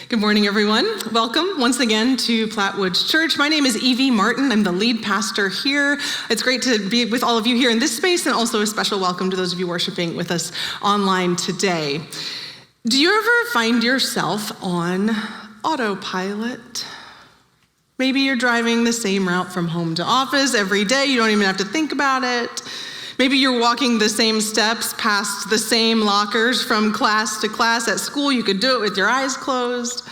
Good morning, everyone. Welcome once again to Plattwoods Church. My name is Evie Martin. I'm the lead pastor here. It's great to be with all of you here in this space, and also a special welcome to those of you worshiping with us online today. Do you ever find yourself on autopilot? Maybe you're driving the same route from home to office every day. You don't even have to think about it. Maybe you're walking the same steps past the same lockers from class to class. At school, you could do it with your eyes closed.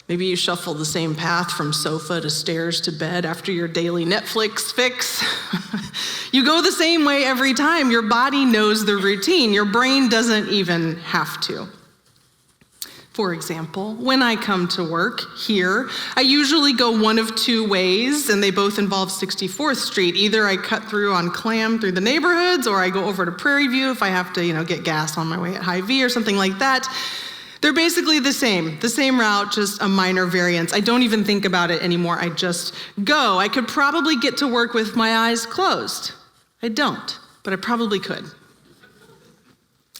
Maybe you shuffle the same path from sofa to stairs to bed after your daily Netflix fix. You go the same way every time. Your body knows the routine. Your brain doesn't even have to. For example, when I come to work here, I usually go one of two ways, and they both involve 64th Street. Either I cut through on Clam through the neighborhoods, or I go over to Prairie View if I have to, get gas on my way at Hy-Vee or something like that. They're basically the same route, just a minor variance. I don't even think about it anymore. I just go. I could probably get to work with my eyes closed. I don't, but I probably could.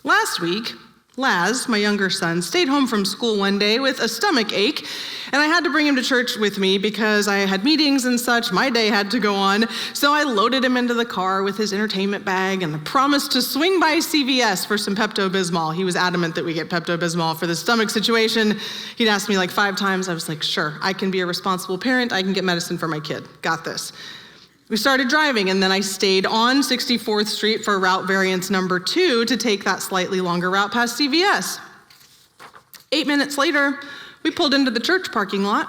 Last week, Laz, my younger son, stayed home from school one day with a stomach ache, and I had to bring him to church with me because I had meetings and such. My day had to go on, so I loaded him into the car with his entertainment bag and promised to swing by CVS for some Pepto-Bismol. He was adamant that we get Pepto-Bismol for the stomach situation. He'd asked me like 5 times. I was like, sure, I can be a responsible parent. I can get medicine for my kid. Got this. We started driving, and then I stayed on 64th Street for route variance number 2 to take that slightly longer route past CVS. 8 minutes later, we pulled into the church parking lot.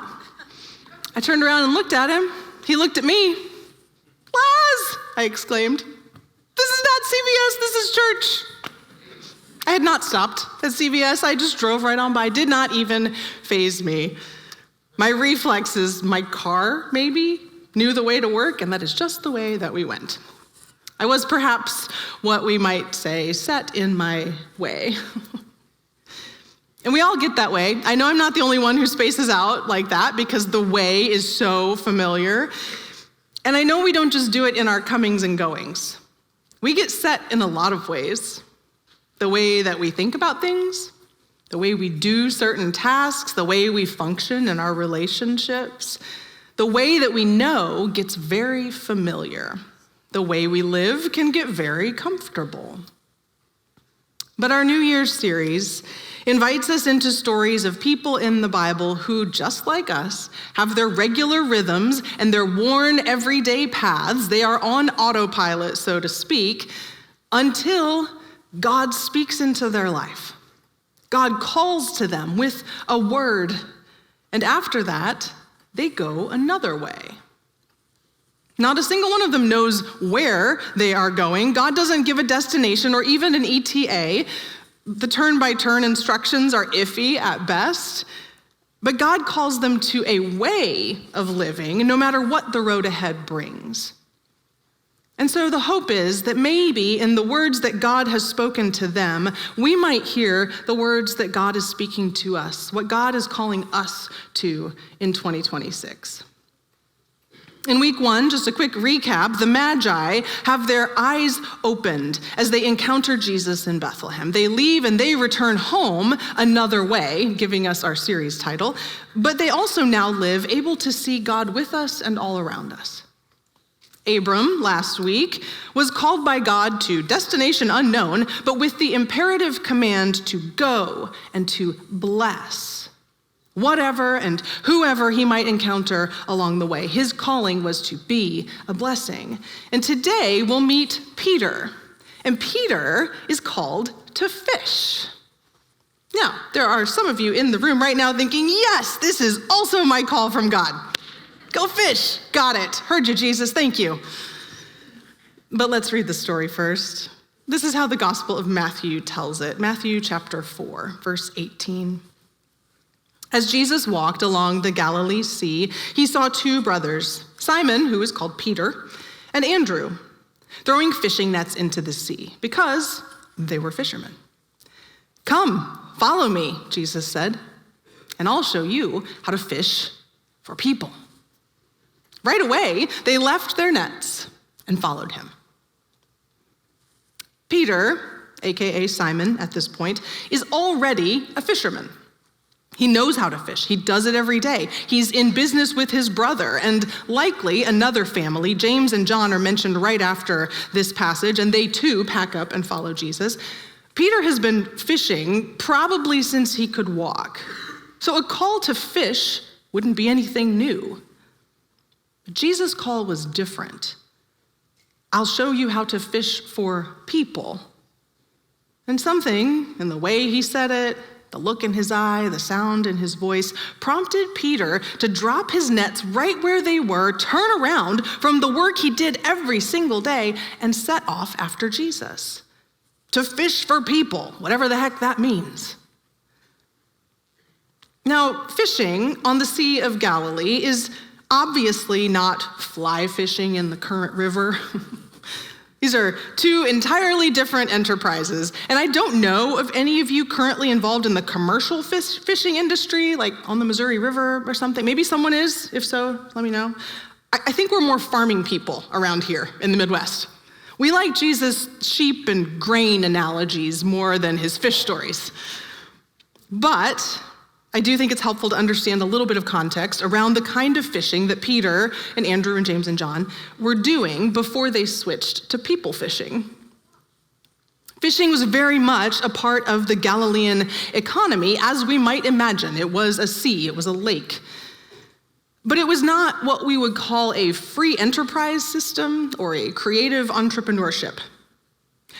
I turned around and looked at him. He looked at me. "Laz!" I exclaimed. "This is not CVS, this is church." I had not stopped at CVS. I just drove right on by. Did not even faze me. My reflexes, my car maybe, knew the way to work, and that is just the way that we went. I was perhaps what we might say, set in my way. And we all get that way. I know I'm not the only one who spaces out like that because the way is so familiar. And I know we don't just do it in our comings and goings. We get set in a lot of ways. The way that we think about things, the way we do certain tasks, the way we function in our relationships. The way that we know gets very familiar. The way we live can get very comfortable. But our New Year's series invites us into stories of people in the Bible who, just like us, have their regular rhythms and their worn everyday paths. They are on autopilot, so to speak, until God speaks into their life. God calls to them with a word, and after that, they go another way. Not a single one of them knows where they are going. God doesn't give a destination or even an ETA. The turn-by-turn instructions are iffy at best. But God calls them to a way of living, no matter what the road ahead brings. And so the hope is that maybe in the words that God has spoken to them, we might hear the words that God is speaking to us, what God is calling us to in 2026. In week 1, just a quick recap, the Magi have their eyes opened as they encounter Jesus in Bethlehem. They leave and they return home another way, giving us our series title, but they also now live able to see God with us and all around us. Abram, last week, was called by God to destination unknown, but with the imperative command to go and to bless whatever and whoever he might encounter along the way. His calling was to be a blessing. And today we'll meet Peter, and Peter is called to fish. Now, there are some of you in the room right now thinking, yes, this is also my call from God. Go fish. Got it. Heard you, Jesus. Thank you. But let's read the story first. This is how the Gospel of Matthew tells it. Matthew chapter 4, verse 18. As Jesus walked along the Galilee Sea, he saw 2 brothers, Simon, who is called Peter, and Andrew, throwing fishing nets into the sea because they were fishermen. "Come, follow me," Jesus said, "and I'll show you how to fish for people." Right away, they left their nets and followed him. Peter, aka Simon at this point, is already a fisherman. He knows how to fish. He does it every day. He's in business with his brother and likely another family. James and John are mentioned right after this passage, and they too pack up and follow Jesus. Peter has been fishing probably since he could walk. So a call to fish wouldn't be anything new. But Jesus' call was different. I'll show you how to fish for people. And something in the way he said it, the look in his eye, the sound in his voice, prompted Peter to drop his nets right where they were, turn around from the work he did every single day, and set off after Jesus. To fish for people, whatever the heck that means. Now, fishing on the Sea of Galilee is obviously not fly fishing in the current river. These are two entirely different enterprises, and I don't know of any of you currently involved in the commercial fishing industry, like on the Missouri River or something. Maybe someone is. If so, let me know. I think we're more farming people around here in the Midwest. We like Jesus' sheep and grain analogies more than his fish stories. But I do think it's helpful to understand a little bit of context around the kind of fishing that Peter and Andrew and James and John were doing before they switched to people fishing. Fishing was very much a part of the Galilean economy, as we might imagine. It was a sea, it was a lake. But it was not what we would call a free enterprise system or a creative entrepreneurship.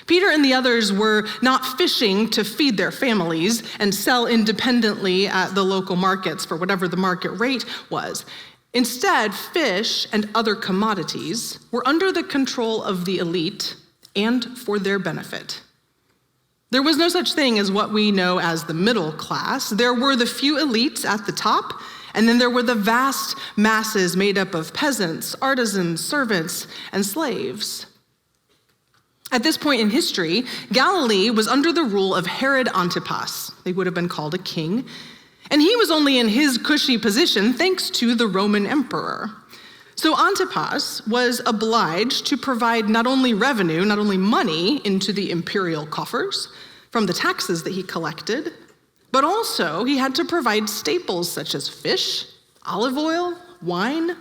Peter and the others were not fishing to feed their families and sell independently at the local markets for whatever the market rate was. Instead, fish and other commodities were under the control of the elite and for their benefit. There was no such thing as what we know as the middle class. There were the few elites at the top, and then there were the vast masses made up of peasants, artisans, servants, and slaves. At this point in history, Galilee was under the rule of Herod Antipas. They would have been called a king. And he was only in his cushy position thanks to the Roman emperor. So Antipas was obliged to provide not only revenue, not only money into the imperial coffers from the taxes that he collected, but also he had to provide staples such as fish, olive oil, wine.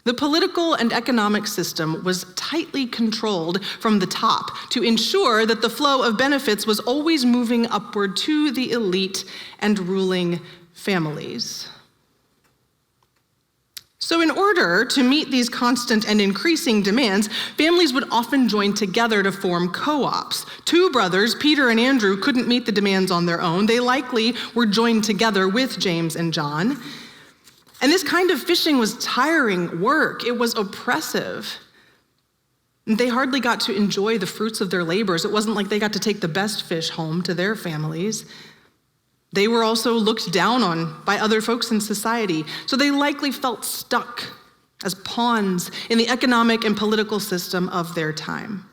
The political and economic system was tightly controlled from the top to ensure that the flow of benefits was always moving upward to the elite and ruling families. So in order to meet these constant and increasing demands, families would often join together to form co-ops. Two brothers, Peter and Andrew, couldn't meet the demands on their own. They likely were joined together with James and John. And this kind of fishing was tiring work. It was oppressive. They hardly got to enjoy the fruits of their labors. It wasn't like they got to take the best fish home to their families. They were also looked down on by other folks in society, so they likely felt stuck as pawns in the economic and political system of their time.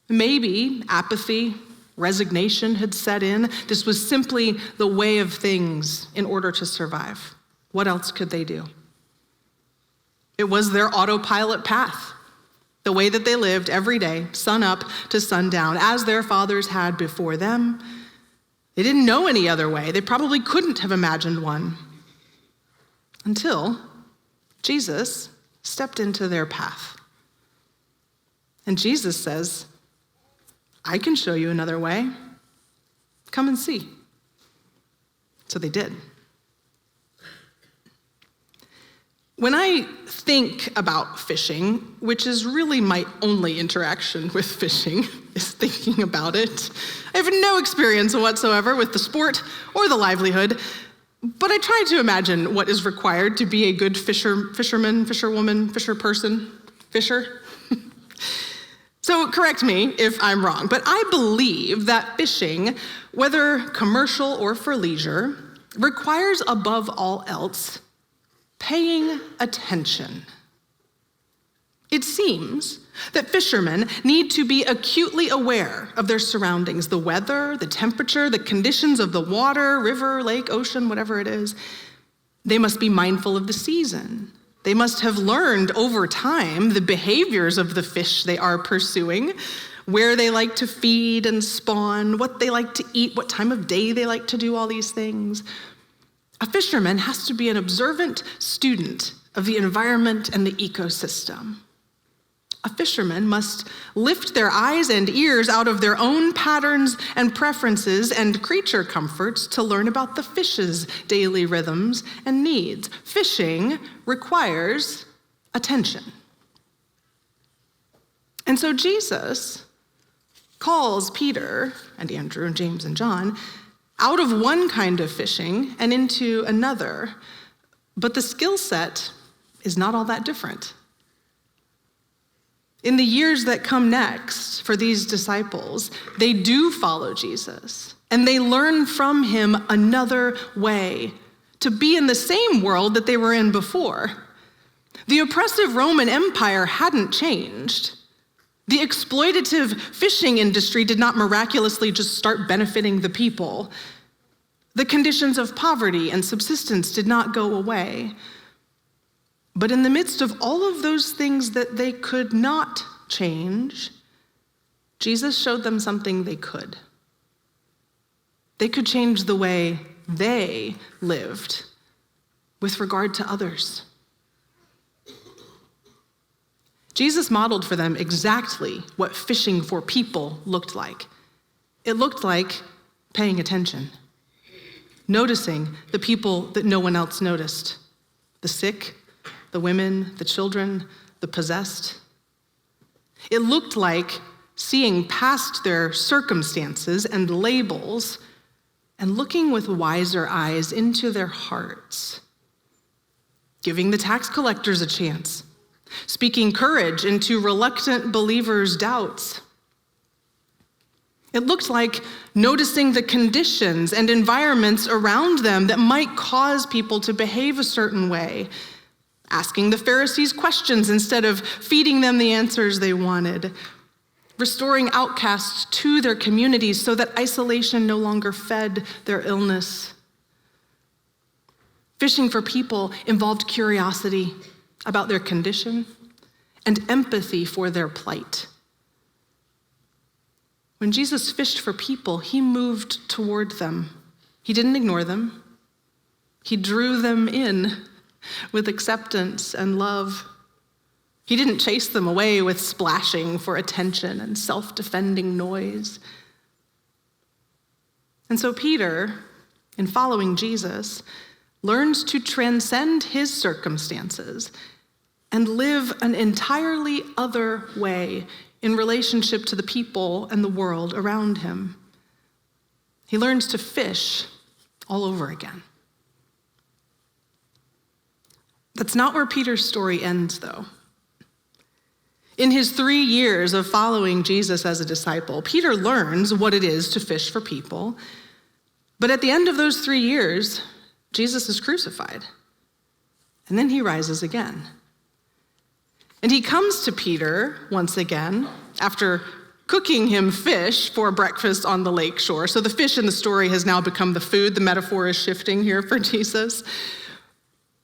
Maybe apathy, resignation had set in. This was simply the way of things in order to survive. What else could they do? It was their autopilot path, the way that they lived every day, sun up to sundown, as their fathers had before them. They didn't know any other way. They probably couldn't have imagined one until Jesus stepped into their path. And Jesus says, I can show you another way. Come and see. So they did. When I think about fishing, which is really my only interaction with fishing, is thinking about it. I have no experience whatsoever with the sport or the livelihood, but I try to imagine what is required to be a good fisherman, fisherwoman, fisher. So correct me if I'm wrong, but I believe that fishing, whether commercial or for leisure, requires above all else paying attention. It seems that fishermen need to be acutely aware of their surroundings, the weather, the temperature, the conditions of the water, river, lake, ocean, whatever it is. They must be mindful of the season. They must have learned over time the behaviors of the fish they are pursuing, where they like to feed and spawn, what they like to eat, what time of day they like to do all these things. A fisherman has to be an observant student of the environment and the ecosystem. A fisherman must lift their eyes and ears out of their own patterns and preferences and creature comforts to learn about the fish's daily rhythms and needs. Fishing requires attention. And so Jesus calls Peter and Andrew and James and John out of one kind of fishing and into another, but the skill set is not all that different. In the years that come next for these disciples, they do follow Jesus, and they learn from him another way to be in the same world that they were in before. The oppressive Roman Empire hadn't changed. The exploitative fishing industry did not miraculously just start benefiting the people. The conditions of poverty and subsistence did not go away. But in the midst of all of those things that they could not change, Jesus showed them something they could. They could change the way they lived with regard to others. Jesus modeled for them exactly what fishing for people looked like. It looked like paying attention, noticing the people that no one else noticed, the sick, the women, the children, the possessed. It looked like seeing past their circumstances and labels and looking with wiser eyes into their hearts, giving the tax collectors a chance, speaking courage into reluctant believers' doubts. It looked like noticing the conditions and environments around them that might cause people to behave a certain way, asking the Pharisees questions instead of feeding them the answers they wanted, restoring outcasts to their communities so that isolation no longer fed their illness. Fishing for people involved curiosity about their condition and empathy for their plight. When Jesus fished for people, he moved toward them. He didn't ignore them. He drew them in with acceptance and love. He didn't chase them away with splashing for attention and self-defending noise. And so Peter, in following Jesus, learns to transcend his circumstances and live an entirely other way in relationship to the people and the world around him. He learns to fish all over again. That's not where Peter's story ends, though. In his 3 years of following Jesus as a disciple, Peter learns what it is to fish for people. But at the end of those 3 years, Jesus is crucified. And then he rises again. And he comes to Peter once again after cooking him fish for breakfast on the lake shore. So the fish in the story has now become the food. The metaphor is shifting here for Jesus.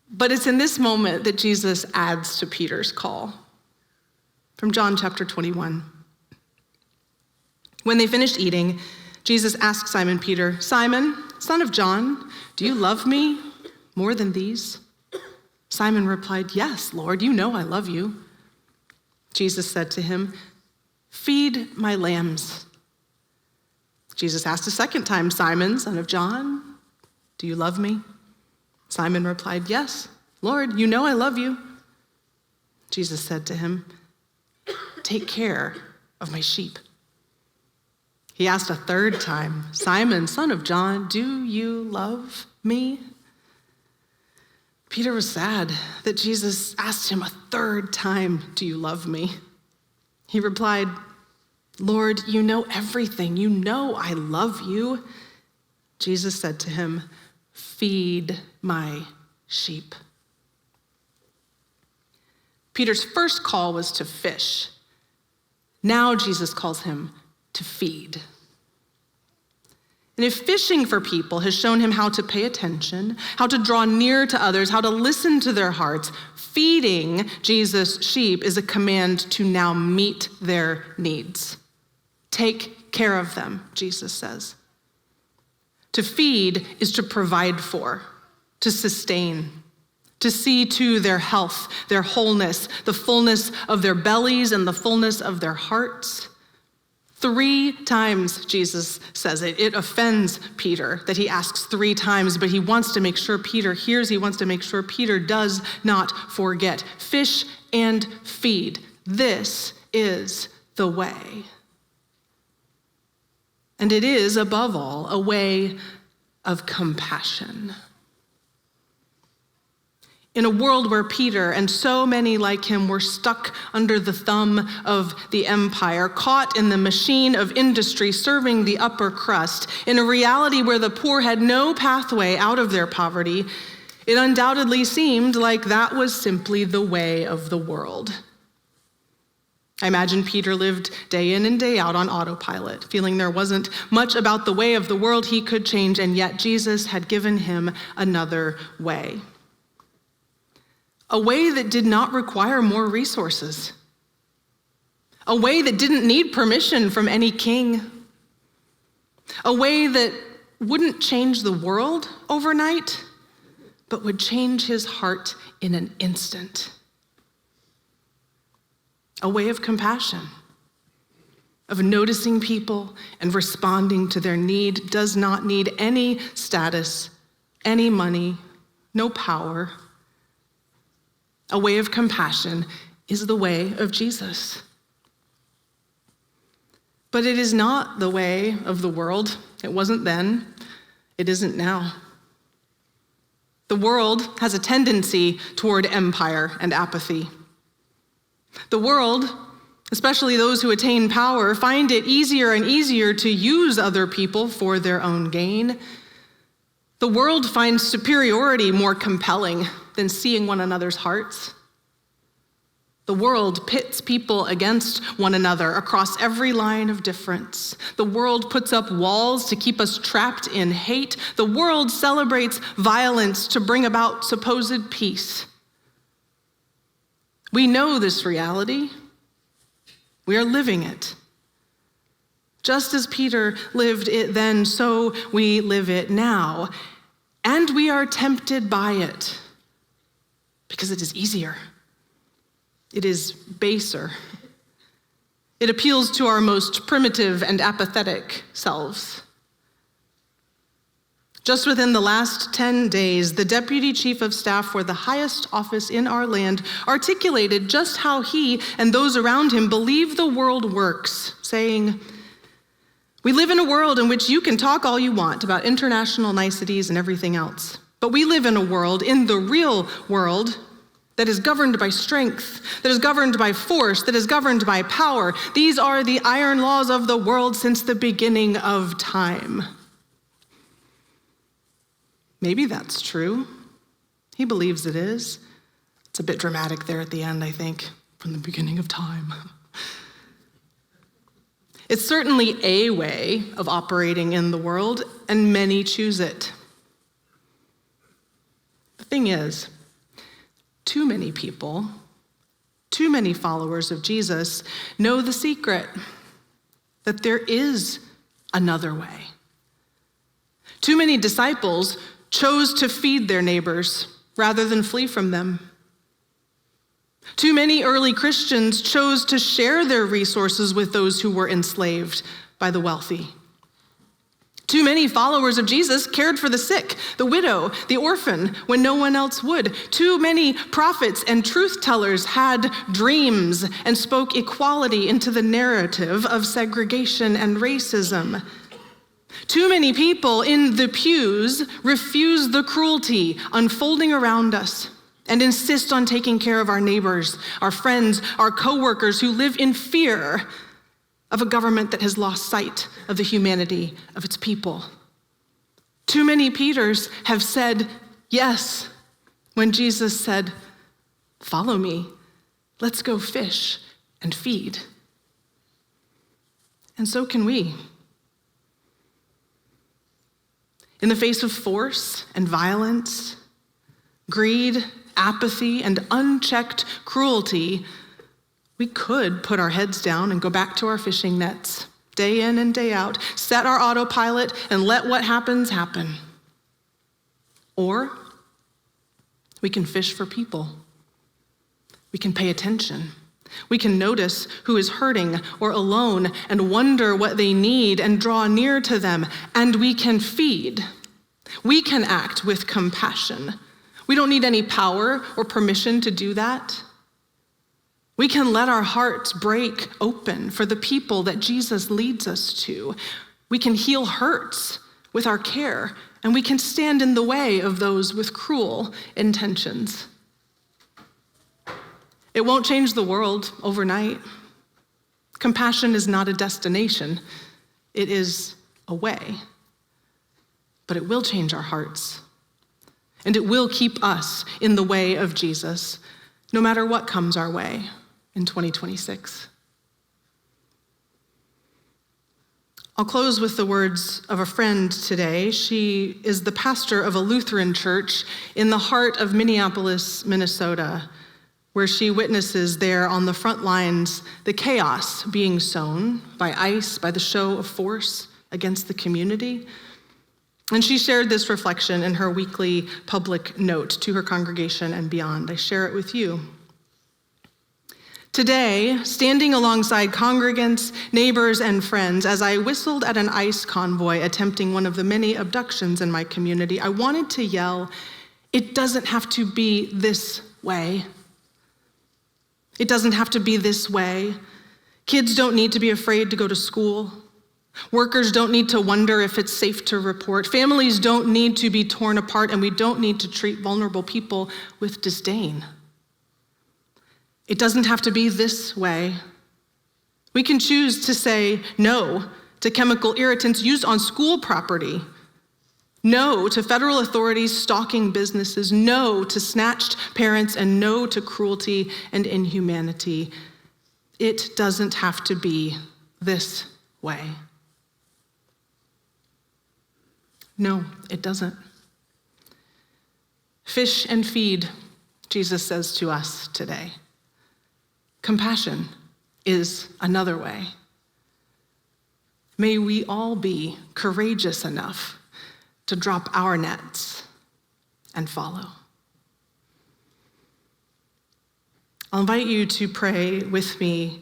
But it's in this moment that Jesus adds to Peter's call. From John chapter 21. When they finished eating, Jesus asked Simon Peter, "Simon, son of John, do you love me more than these?" Simon replied, "Yes, Lord, you know I love you." Jesus said to him, "Feed my lambs." Jesus asked a second time, "Simon, son of John, do you love me?" Simon replied, "Yes, Lord, you know I love you." Jesus said to him, "Take care of my sheep." He asked a third time, "Simon, son of John, do you love me?" Peter was sad that Jesus asked him a third time, "Do you love me?" He replied, "Lord, you know everything. You know I love you." Jesus said to him, "Feed my sheep." Peter's first call was to fish. Now Jesus calls him to feed. And if fishing for people has shown him how to pay attention, how to draw near to others, how to listen to their hearts, feeding Jesus' sheep is a command to now meet their needs. Take care of them, Jesus says. To feed is to provide for, to sustain, to see to their health, their wholeness, the fullness of their bellies and the fullness of their hearts. 3 times Jesus says it. It offends Peter that he asks 3 times, but he wants to make sure Peter hears. He wants to make sure Peter does not forget. Fish and feed. This is the way. And it is, above all, a way of compassion. In a world where Peter and so many like him were stuck under the thumb of the empire, caught in the machine of industry serving the upper crust, in a reality where the poor had no pathway out of their poverty, it undoubtedly seemed like that was simply the way of the world. I imagine Peter lived day in and day out on autopilot, feeling there wasn't much about the way of the world he could change, and yet Jesus had given him another way. A way that did not require more resources. A way that didn't need permission from any king. A way that wouldn't change the world overnight, but would change his heart in an instant. A way of compassion, of noticing people and responding to their need, does not need any status, any money, no power. A way of compassion is the way of Jesus. But it is not the way of the world. It wasn't then. It isn't now. The world has a tendency toward empire and apathy. The world, especially those who attain power, find it easier and easier to use other people for their own gain. The world finds superiority more compelling than seeing one another's hearts. The world pits people against one another across every line of difference. The world puts up walls to keep us trapped in hate. The world celebrates violence to bring about supposed peace. We know this reality. We are living it. Just as Peter lived it then, so we live it now. And we are tempted by it because it is easier. It is baser. It appeals to our most primitive and apathetic selves. Just within the last 10 days, the deputy chief of staff for the highest office in our land articulated just how he and those around him believe the world works, saying, "We live in a world in which you can talk all you want about international niceties and everything else. But we live in a world, in the real world, that is governed by strength, that is governed by force, that is governed by power. These are the iron laws of the world since the beginning of time." Maybe that's true. He believes it is. It's a bit dramatic there at the end, I think, from the beginning of time. It's certainly a way of operating in the world, and many choose it. The thing is, too many people, too many followers of Jesus know the secret, that there is another way. Too many disciples chose to feed their neighbors rather than flee from them. Too many early Christians chose to share their resources with those who were enslaved by the wealthy. Too many followers of Jesus cared for the sick, the widow, the orphan, when no one else would. Too many prophets and truth tellers had dreams and spoke equality into the narrative of segregation and racism. Too many people in the pews refuse the cruelty unfolding around us and insist on taking care of our neighbors, our friends, our coworkers who live in fear of a government that has lost sight of the humanity of its people. Too many Peters have said yes when Jesus said, "Follow me, let's go fish and feed." And so can we. In the face of force and violence, greed, apathy, and unchecked cruelty, we could put our heads down and go back to our fishing nets day in and day out, set our autopilot and let what happens happen. Or we can fish for people. We can pay attention. We can notice who is hurting or alone and wonder what they need and draw near to them. And we can feed. We can act with compassion. We don't need any power or permission to do that. We can let our hearts break open for the people that Jesus leads us to. We can heal hurts with our care, and we can stand in the way of those with cruel intentions. It won't change the world overnight. Compassion is not a destination. It is a way. But it will change our hearts. And it will keep us in the way of Jesus, no matter what comes our way in 2026. I'll close with the words of a friend today. She is the pastor of a Lutheran church in the heart of Minneapolis, Minnesota, where she witnesses there on the front lines the chaos being sown by ICE, by the show of force against the community. And she shared this reflection in her weekly public note to her congregation and beyond. I share it with you. Today, standing alongside congregants, neighbors, and friends, as I whistled at an ICE convoy attempting one of the many abductions in my community, I wanted to yell, "It doesn't have to be this way. It doesn't have to be this way. Kids don't need to be afraid to go to school. Workers don't need to wonder if it's safe to report. Families don't need to be torn apart, and we don't need to treat vulnerable people with disdain. It doesn't have to be this way. We can choose to say no to chemical irritants used on school property. No to federal authorities stalking businesses. No to snatched parents, and no to cruelty and inhumanity. It doesn't have to be this way. No, it doesn't. Fish and feed, Jesus says to us today. Compassion is another way. May we all be courageous enough to drop our nets and follow. I'll invite you to pray with me,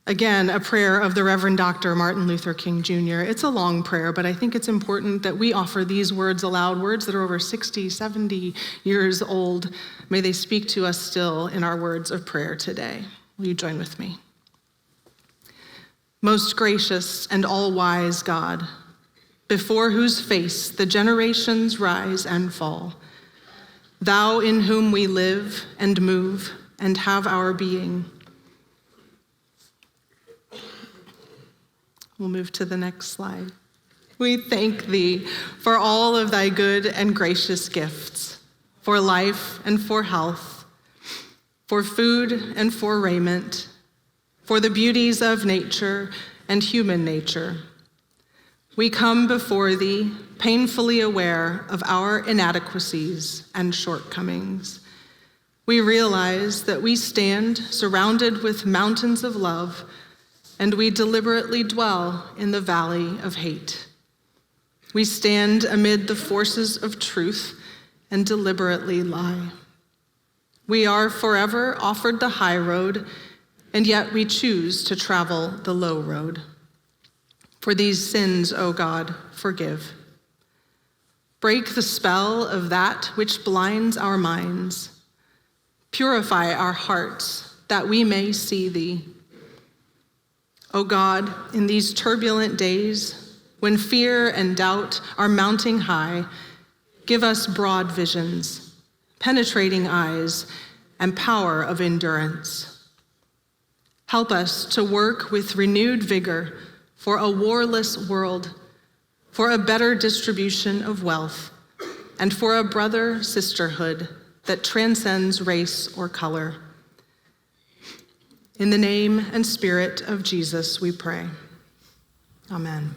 again, a prayer of the Reverend Dr. Martin Luther King Jr. It's a long prayer, but I think it's important that we offer these words aloud, words that are over 60, 70 years old. May they speak to us still in our words of prayer today. Will you join with me? Most gracious and all-wise God, before whose face the generations rise and fall, thou in whom we live and move and have our being. We'll move to the next slide. We thank thee for all of thy good and gracious gifts, for life and for health, for food and for raiment, for the beauties of nature and human nature. We come before thee, painfully aware of our inadequacies and shortcomings. We realize that we stand surrounded with mountains of love, and we deliberately dwell in the valley of hate. We stand amid the forces of truth and deliberately lie. We are forever offered the high road, and yet we choose to travel the low road. For these sins, O God, forgive. Break the spell of that which blinds our minds. Purify our hearts that we may see thee. O God, in these turbulent days, when fear and doubt are mounting high, give us broad visions, penetrating eyes, and power of endurance. Help us to work with renewed vigor for a warless world, for a better distribution of wealth, and for a brother-sisterhood that transcends race or color. In the name and spirit of Jesus, we pray. Amen.